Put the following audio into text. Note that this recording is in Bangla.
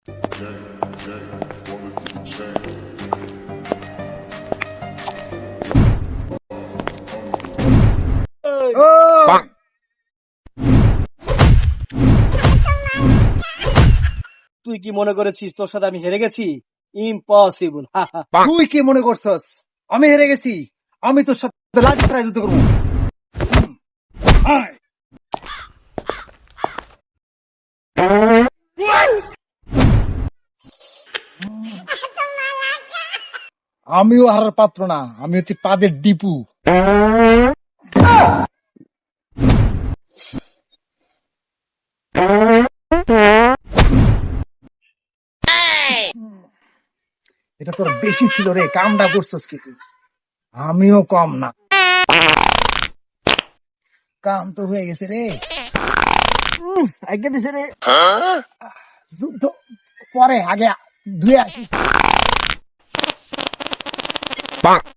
তুই কি মনে করেছিস তোর সাথে আমি হেরে গেছি? ইম্পসিবল। তুই কি মনে করছস আমি হেরে গেছি? আমি তোর সাথে লাঠি ছাড়া যুদ্ধ করবো। আয়। আমিও হারার পাত্র না, আমি হচ্ছে পাদের ডিপু। এটা তোর বেশি ছিল রে, কামটা করছস কি তুই? আমিও কম না, কাম তো হয়ে গেছে রে। আগে দিছে রে যুদ্ধ, পরে আগে ধুয়ে আসি।